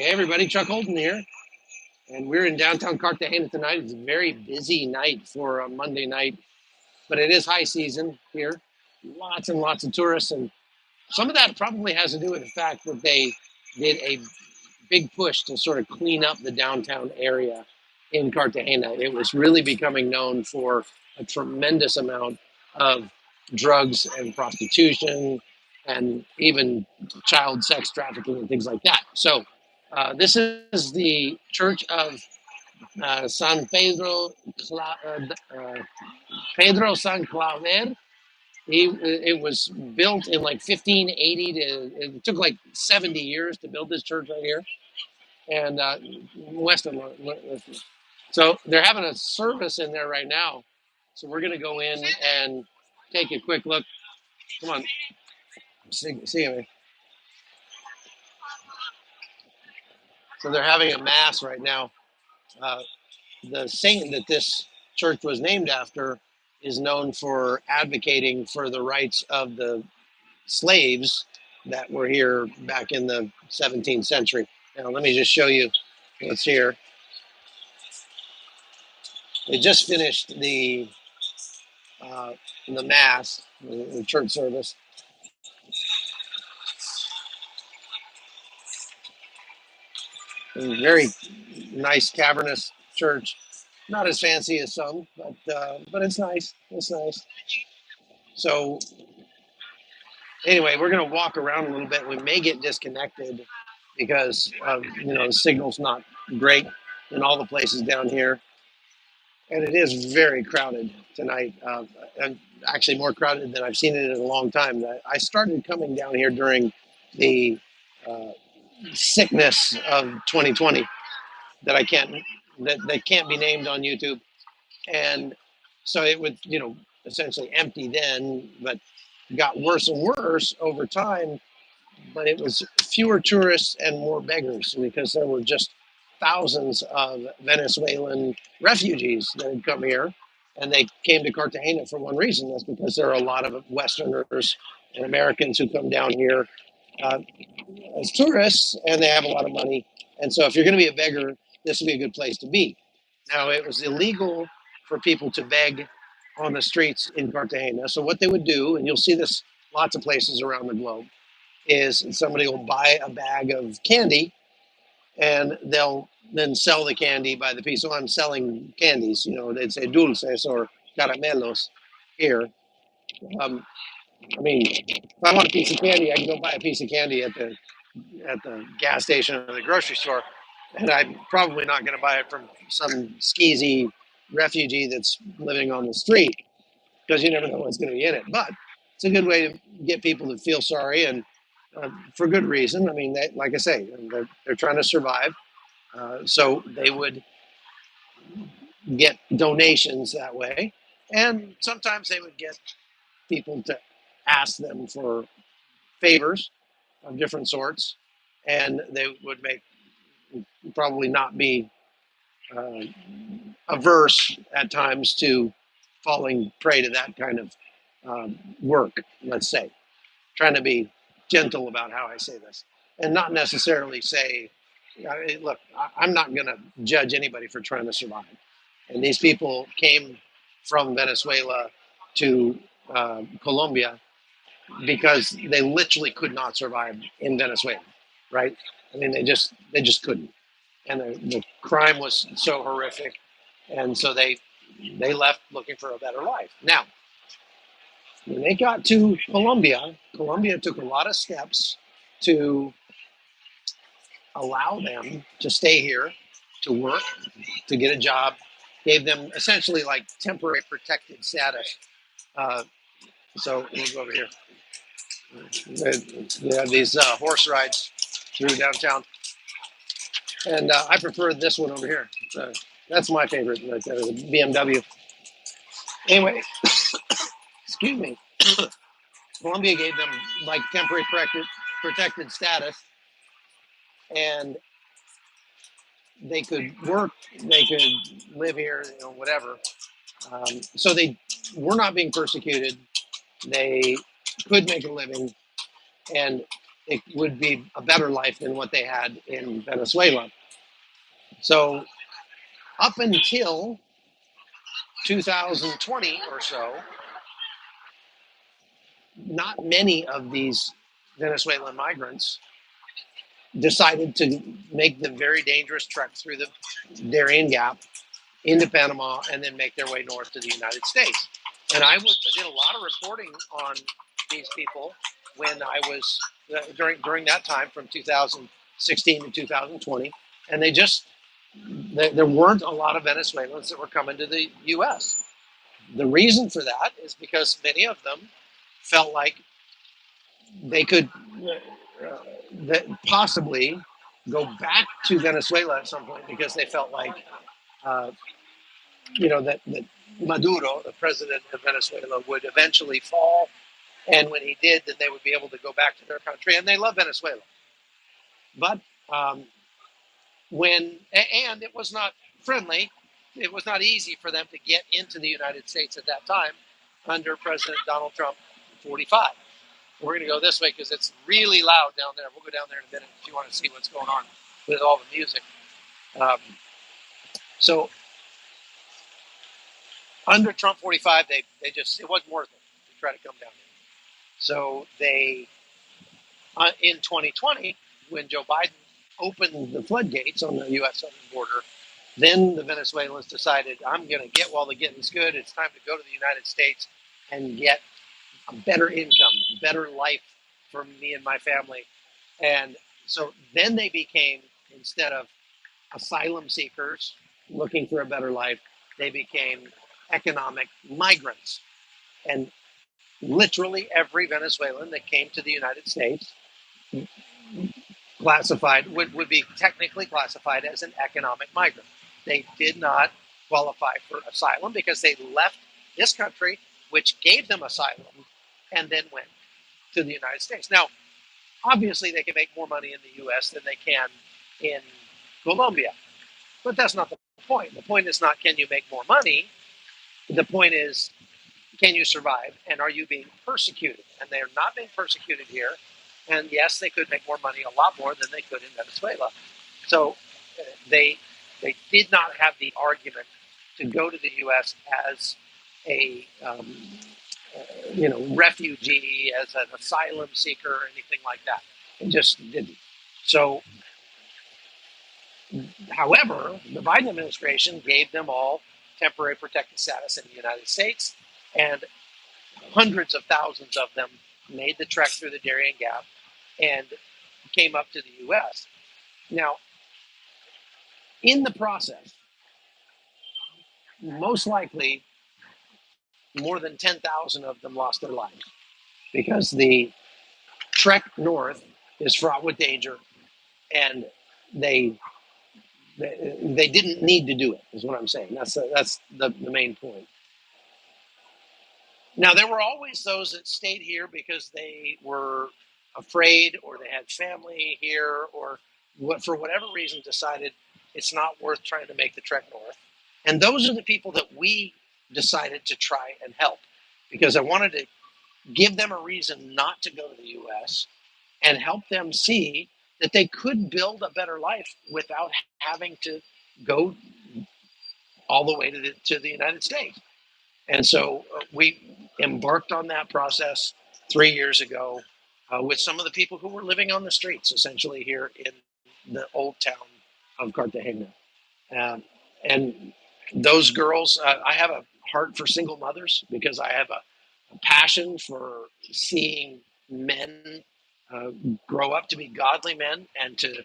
Hey everybody, Chuck Holton here, and we're in downtown Cartagena tonight. It's a very busy night for a Monday night, but it is high season here. Lots and lots of tourists, and some of that probably has to do with the fact that they did a big push to sort of clean up the downtown area in Cartagena. It was really becoming known for a tremendous amount of drugs and prostitution and even child sex trafficking and things like that. So, this is the Church of San Pedro San Claver. It was built in like 1580 to, it took like 70 years to build this church right here. And Western. So they're having a service in there right now. So we're going to go in and take a quick look. Come on, see me. So they're having a mass right now. Uh, the saint that this church was named after is known for advocating for the rights of the slaves that were here back in the 17th century. Now, let me just show you what's here. They just finished uh, the mass, the church service. A very nice cavernous church. Not as fancy as some, but it's nice. It's nice. So anyway, we're gonna walk around a little bit. We may get disconnected because the signal's not great in all the places down here, and it is very crowded tonight. And actually more crowded than I've seen it in a long time. I started coming down here during the uh, sickness of 2020 that I can't that can't be named on YouTube, and so it would essentially empty then, but got worse and worse over time. But it was fewer tourists and more beggars because there were just thousands of Venezuelan refugees that had come here, and they came to Cartagena for one reason. That's because there are a lot of Westerners and Americans who come down here uh, as tourists, and they have a lot of money. And so, if you're going to be a beggar, this would be a good place to be. Now, it was illegal for people to beg on the streets in Cartagena. So, what they would do, and you'll see this lots of places around the globe, is somebody will buy a bag of candy and they'll then sell the candy by the piece. So, I'm selling candies, they'd say dulces or caramelos here. Um, I mean, if I want a piece of candy, I can go buy a piece of candy at the gas station or the grocery store, and I'm probably not going to buy it from some skeezy refugee that's living on the street because you never know what's going to be in it. But it's a good way to get people to feel sorry and for good reason. I mean, like I say, they're trying to survive, so they would get donations that way, and sometimes they would get people to ask them for favors of different sorts, and they would make probably not be uh, averse at times to falling prey to that kind of work, let's say. Trying to be gentle about how I say this and not necessarily say, look, I'm not going to judge anybody for trying to survive. And these people came from Venezuela to Colombia because they literally could not survive in Venezuela, right? I mean, they just couldn't, and the crime was so horrific, and so they left looking for a better life. Now, when they got to Colombia, Colombia took a lot of steps to allow them to stay here, to work, to get a job, gave them essentially like temporary protected status. Uh, so we'll go over here. They have these horse rides through downtown, and I prefer this one over here. That's my favorite, right there, the BMW. Anyway, excuse me. Colombia gave them like temporary protected status, and they could work, they could live here, whatever. So they were not being persecuted. They could make a living, and it would be a better life than what they had in Venezuela. So up until 2020 or so, not many of these Venezuelan migrants decided to make the very dangerous trek through the Darien Gap into Panama and then make their way north to the United States. And I did a lot of reporting on these people when I was during that time from 2016 to 2020, and there weren't a lot of Venezuelans that were coming to the U.S. The reason for that is because many of them felt like they could possibly go back to Venezuela at some point because they felt like uh, that Maduro, the president of Venezuela, would eventually fall, and when he did, then they would be able to go back to their country, and they love Venezuela. But um, and it was not friendly. It was not easy for them to get into the United States at that time under President Donald Trump 45. We're going to go this way because it's really loud down there. We'll go down there in a minute if you want to see what's going on with all the music. Um, so under Trump 45, they just, it wasn't worth it to try to come down here. So they, in 2020, when Joe Biden opened the floodgates on the U.S. southern border, then the Venezuelans decided, I'm going to get while the getting's good. It's time to go to the United States and get a better income, a better life for me and my family. And so then they became, instead of asylum seekers looking for a better life, they became economic migrants. And literally every Venezuelan that came to the United States would be technically classified as an economic migrant. They did not qualify for asylum because they left this country, which gave them asylum, and then went to the United States. Now, obviously, they can make more money in the U.S. than they can in Colombia, but that's not the point. The point is not can you make more money. The point is, can you survive, and are you being persecuted? And they are not being persecuted here. And yes, they could make more money, a lot more than they could in Venezuela. So they did not have the argument to go to the U.S. as a refugee, as an asylum seeker, or anything like that. It just didn't. So, however, the Biden administration gave them all temporary protected status in the United States, and hundreds of thousands of them made the trek through the Darien Gap and came up to the U.S. Now, in the process, most likely more than 10,000 of them lost their lives because the trek north is fraught with danger, and they didn't need to do it, is what I'm saying. That's the main point. Now, there were always those that stayed here because they were afraid, or they had family here, or for whatever reason decided it's not worth trying to make the trek north. And those are the people that we decided to try and help, because I wanted to give them a reason not to go to the U.S. and help them see that they could build a better life without having to go all the way to the United States. And so we embarked on that process 3 years ago with some of the people who were living on the streets, essentially here in the old town of Cartagena. And those girls, I have a heart for single mothers because I have a passion for seeing men grow up to be godly men and to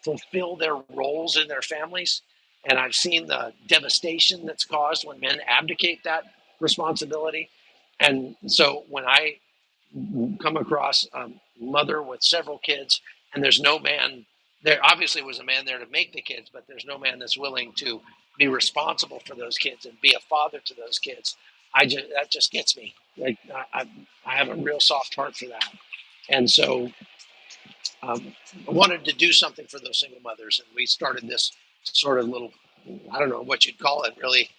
fulfill their roles in their families. And I've seen the devastation that's caused when men abdicate that responsibility. And so when I come across a mother with several kids, and there's no man there, obviously was a man there to make the kids, but there's no man that's willing to be responsible for those kids and be a father to those kids. That just gets me. Like I have a real soft heart for that. And so I wanted to do something for those single mothers, and we started this sort of little, I don't know what you'd call it, really.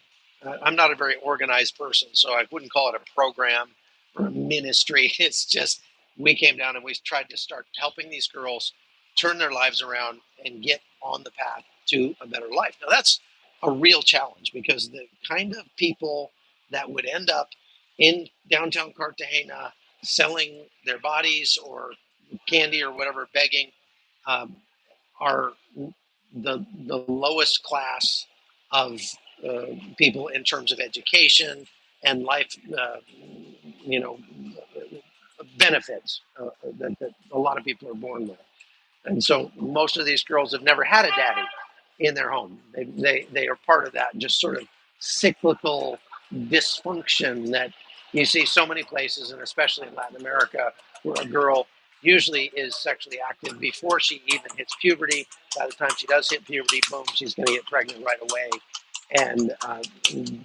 I'm not a very organized person, so I wouldn't call it a program or a ministry. It's just we came down and we tried to start helping these girls turn their lives around and get on the path to a better life. Now, that's a real challenge because the kind of people that would end up in downtown Cartagena selling their bodies or candy or whatever, begging, um, are the lowest class of people in terms of education and life, you know, benefits that a lot of people are born with. And so most of these girls have never had a daddy in their home. They are part of that just sort of cyclical dysfunction that you see so many places, and especially in Latin America, where a girl usually is sexually active before she even hits puberty. By the time she does hit puberty, boom, she's going to get pregnant right away. And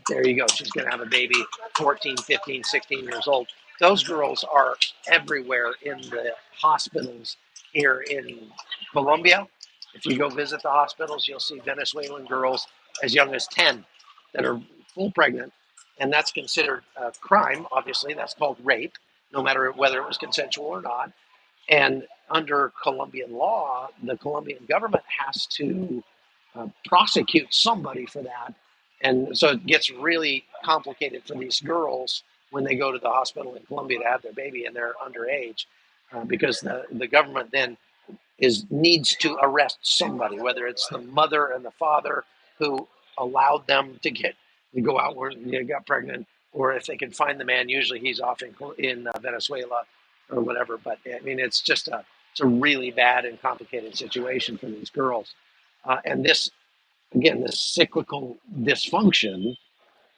there you go. She's going to have a baby 14, 15, 16 years old. Those girls are everywhere in the hospitals here in Colombia. If you go visit the hospitals, you'll see Venezuelan girls as young as 10 that are full pregnant. And that's considered a crime, obviously. That's called rape, no matter whether it was consensual or not. And under Colombian law, the Colombian government has to prosecute somebody for that. And so it gets really complicated for these girls when they go to the hospital in Colombia to have their baby and they're underage, because the government then needs to arrest somebody, whether it's the mother and the father who allowed them to go out where they got pregnant, or if they can find the man. Usually he's off in Venezuela or whatever. But I mean, it's a really bad and complicated situation for these girls. And this, again, this cyclical dysfunction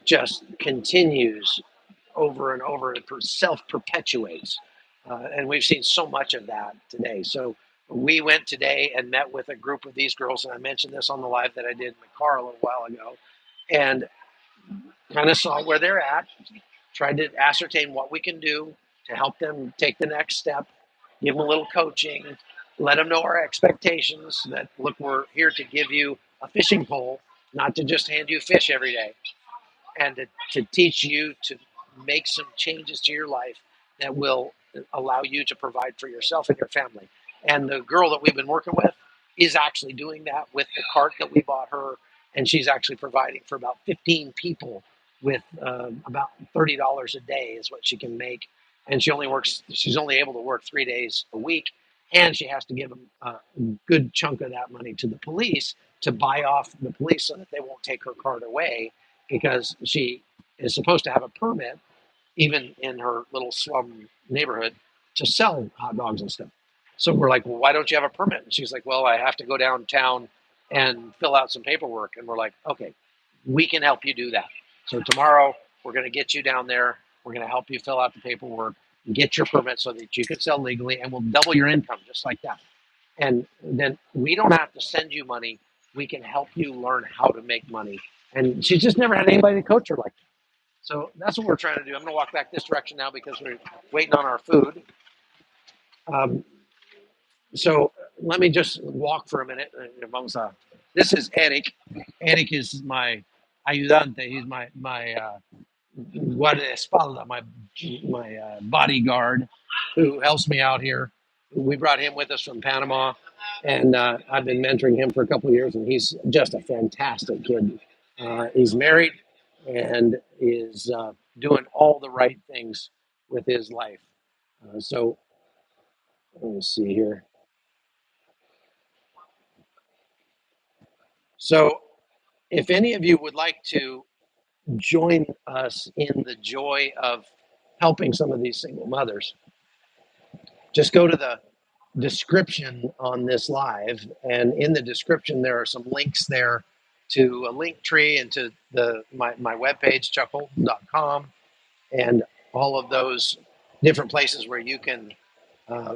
just continues over and over. It self perpetuates. And we've seen so much of that today. So we went today and met with a group of these girls, and I mentioned this on the live that I did in the car a little while ago, and kind of saw where they're at, tried to ascertain what we can do to help them take the next step, give them a little coaching, let them know our expectations that, look, we're here to give you a fishing pole, not to just hand you fish every day, and to teach you to make some changes to your life that will allow you to provide for yourself and your family. And the girl that we've been working with is actually doing that with the cart that we bought her. And she's actually providing for about 15 people with about $30 a day is what she can make. And she's only able to work 3 days a week. And she has to give them a good chunk of that money to the police to buy off the police so that they won't take her cart away, because she is supposed to have a permit, even in her little slum neighborhood, to sell hot dogs and stuff. So we're like, well, why don't you have a permit? And she's like, well, I have to go downtown and fill out some paperwork. And we're like, okay, we can help you do that. So tomorrow we're going to get you down there. We're going to help you fill out the paperwork and get your permit so that you can sell legally, and we'll double your income just like that. And then we don't have to send you money. We can help you learn how to make money. And she's just never had anybody to coach her like that. So that's what we're trying to do. I'm going to walk back this direction now because we're waiting on our food. Um, so let me just walk for a minute. This is Eric. Eric is my ayudante. He's my guardaespaldas, my bodyguard, who helps me out here. We brought him with us from Panama, and I've been mentoring him for a couple of years, and he's just a fantastic kid. He's married and is doing all the right things with his life. So let me see here. So if any of you would like to join us in the joy of helping some of these single mothers, just go to the description on this live, and in the description there are some links there to a link tree and to my webpage, chuckholton.com, and all of those different places where you can uh,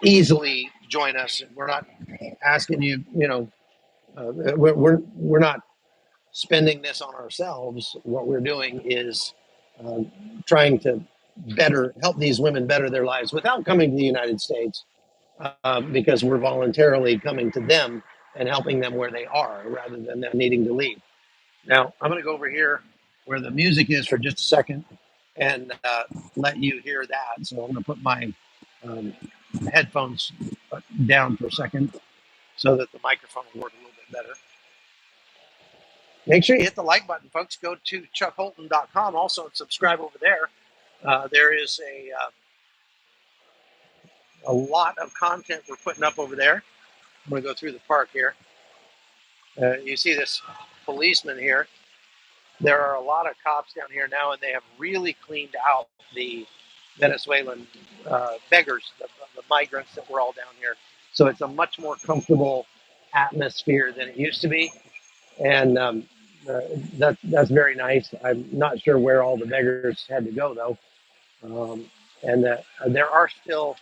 easily join us. We're not asking you, we're not spending this on ourselves. What we're doing is uh, trying to better help these women better their lives without coming to the United States, because we're voluntarily coming to them and helping them where they are rather than them needing to leave. Now, I'm going to go over here where the music is for just a second. and let you hear that. So I'm going to put my um, headphones down for a second so that the microphone will work a little bit better. Make sure you hit the like button, folks. Go to chuckholton.com also and subscribe over there. There is a lot of content we're putting up over there. I'm going to go through the park here. You see this policeman here. There are a lot of cops down here now, and they have really cleaned out the Venezuelan beggars, the migrants that were all down here. So it's a much more comfortable atmosphere than it used to be, and that's very nice. I'm not sure where all the beggars had to go though, and there are still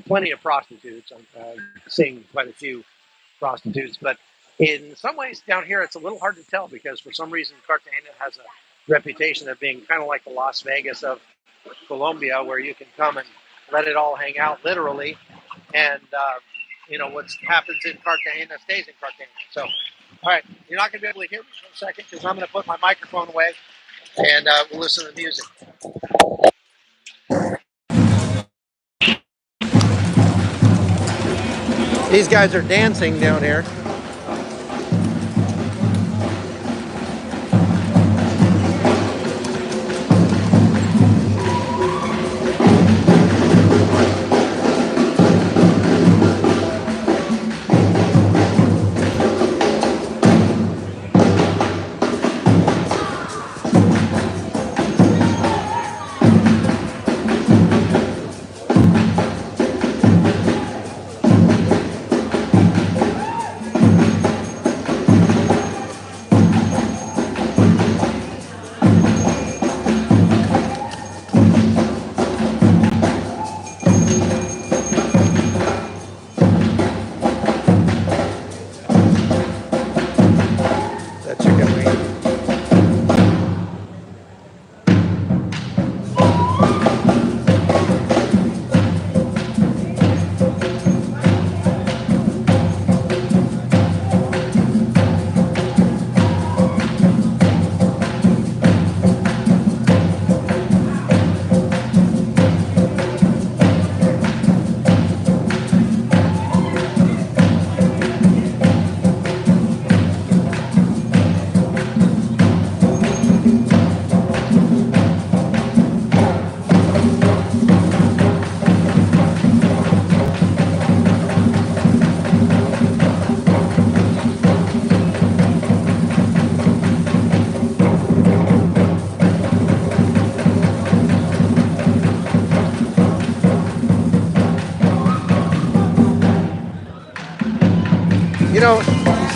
plenty of prostitutes. I'm seeing quite a few prostitutes, but in some ways down here it's a little hard to tell because for some reason Cartagena has a reputation of being kind of like the Las Vegas of Colombia, where you can come and let it all hang out literally, and what happens in Cartagena stays in Cartagena. So, all right, you're not going to be able to hear me for a second because I'm going to put my microphone away and we'll listen to the music. These guys are dancing down here.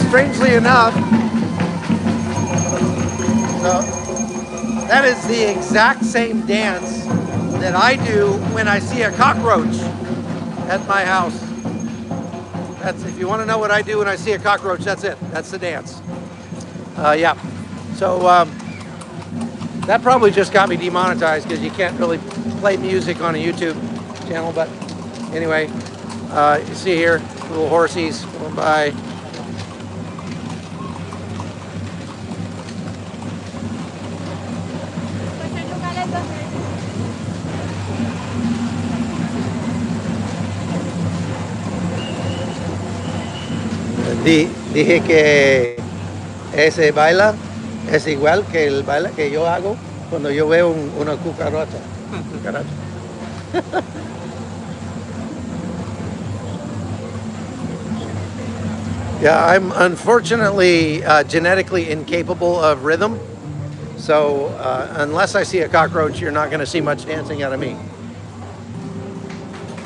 Strangely enough, that is the exact same dance that I do when I see a cockroach at my house. That's, if you want to know what I do when I see a cockroach, that's it. That's the dance. Yeah. So that probably just got me demonetized because you can't really play music on a YouTube channel. But anyway, you see here, little horsies going by. Dije que ese baila es igual que el baile que yo hago cuando yo veo una cucaracha. Yeah, I'm unfortunately genetically incapable of rhythm. So unless I see a cockroach, you're not going to see much dancing out of me.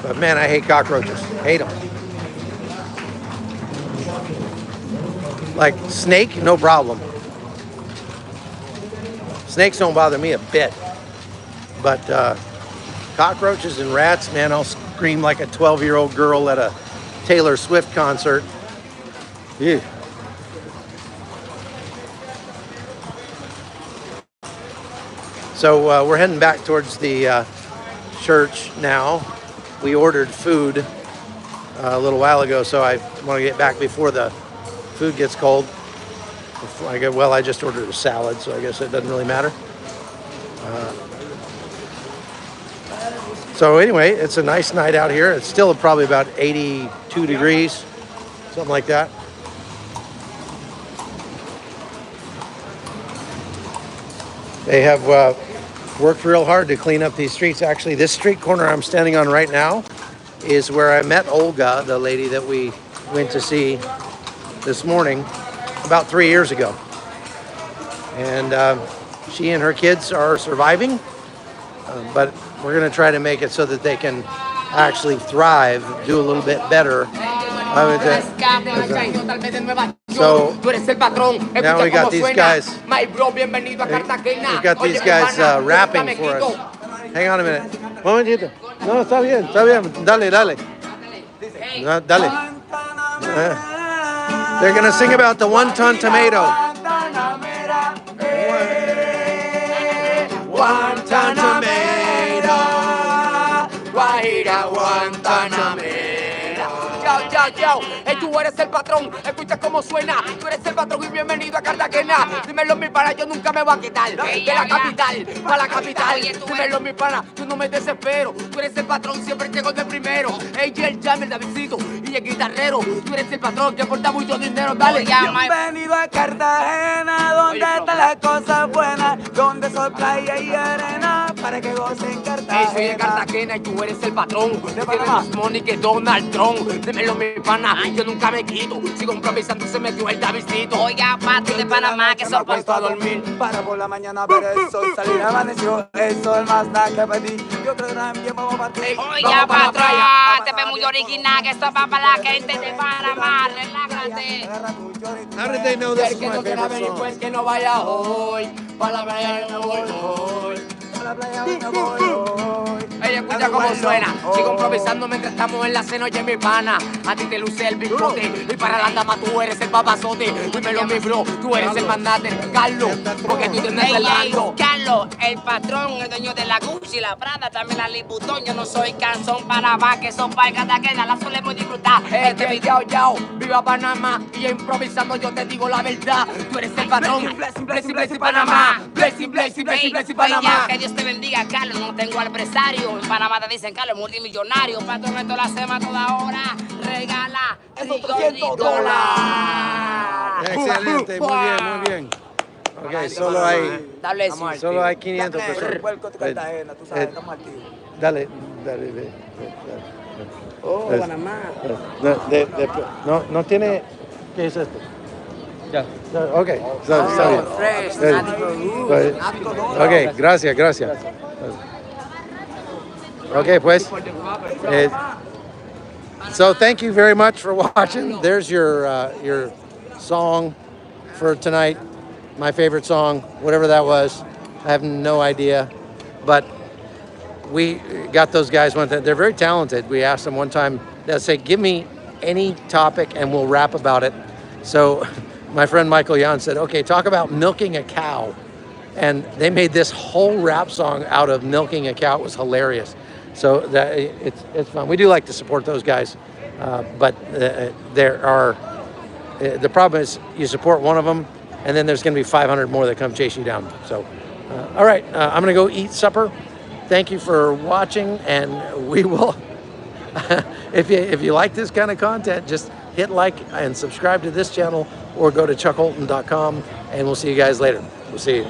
But man, I hate cockroaches. Hate them. Like snake, no problem. Snakes don't bother me a bit. But cockroaches and rats, man, I'll scream like a 12-year-old girl at a Taylor Swift concert. Ew. So we're heading back towards the church now. We ordered food a little while ago, so I want to get back before the food gets cold. I just ordered a salad, so I guess it doesn't really matter. So anyway, it's a nice night out here. It's still probably about 82 degrees, something like that. They have worked real hard to clean up these streets. Actually, this street corner I'm standing on right now is where I met Olga, the lady that we went to see this morning about 3 years ago. And she and her kids are surviving, but we're going to try to make it so that they can actually thrive, do a little bit better. So now we got these guys. We've got these guys rapping for us. Hang on a minute. Momentito. No, está bien, está bien. Dale, dale. Dale. They're gonna sing about the 1-ton tomato. 1-ton tomato. Guajira, 1-ton tomato. Yo, tú eres el patrón, escucha cómo suena. Tú eres el patrón y bienvenido a Cartagena. Dímelo mi pana, yo nunca me voy a quitar de la capital, para la capital. Dímelo mi pana, yo no me desespero. Tú eres el patrón, siempre llego de primero. Ella, el jam, el Davidcito y el guitarrero. Tú eres el patrón que aporta mucho dinero, dale. Bienvenido a Cartagena, donde están las cosas buenas, donde sol, playa y arena, para que gocen Cartagena. Soy de Cartagena y tú eres el patrón. Tienes más money que Donald Trump. Dímelo mi pana, yo nunca me quito. Sigo improvisando, se metió el Davidcito. Oiga, pato de Panamá, que son puesto a dormir. Para por la mañana ver el sol salir. Amaneció el sol, más nada que pedí. Yo creo que también vamos a partir. Oiga, patrón, te ves muy original, que esto va para la gente de Panamá. Relájate. How did they know this is my favorite venir, song? pues que no vaya hoy. Para la playa no voy hoy. Para la playa no voy hoy. Ey, escucha cómo suena. Sigo improvisando mientras estamos en la cena. Oye, mi pana, a ti te luce el bigote. Y para la dama tú eres el papazote. Dímelo, mi bro, tú eres el mandante. Carlos, porque tú tienes el mando. Carlos, el patrón, el dueño de la Gucci, la Prada, también la Liputón. Yo no soy canción para más, que son para Cartagena, la solemos disfrutar. Este video, yao, viva Panamá. Y improvisando yo te digo la verdad. Tú eres el patrón. Blessing, blessing, Panamá. Blessing, blessing, blessing, blessing, Panamá. Que Dios te bendiga, Carlos, no tengo al empresario. En Panamá te dicen, Carlos, multimillonario. Patrón, esto la hacemos toda hora. Regala $300. Excelente, muy bien, muy bien. Ok, solo hay 500 personas. Cartagena, tú sabes, estamos activos. Dale, dale, dale. Oh, Panamá. No tiene. ¿Qué es esto? Ya. Ok, está bien. Fresh, Ok, gracias. Okay, pues. So thank you very much for watching. There's your song for tonight. My favorite song, whatever that was. I have no idea, but we got those guys one time. They're very talented. We asked them one time. They'll say, "Give me any topic, and we'll rap about it." So my friend Michael Jan said, "Okay, talk about milking a cow." And they made this whole rap song out of milking a cow. It was hilarious. So that it's fun. We do like to support those guys, but the problem is you support one of them, and then there's going to be 500 more that come chase you down. So, all right, I'm going to go eat supper. Thank you for watching, and we will. If you like this kind of content, just hit like and subscribe to this channel, or go to chuckholton.com, and we'll see you guys later. We'll see you.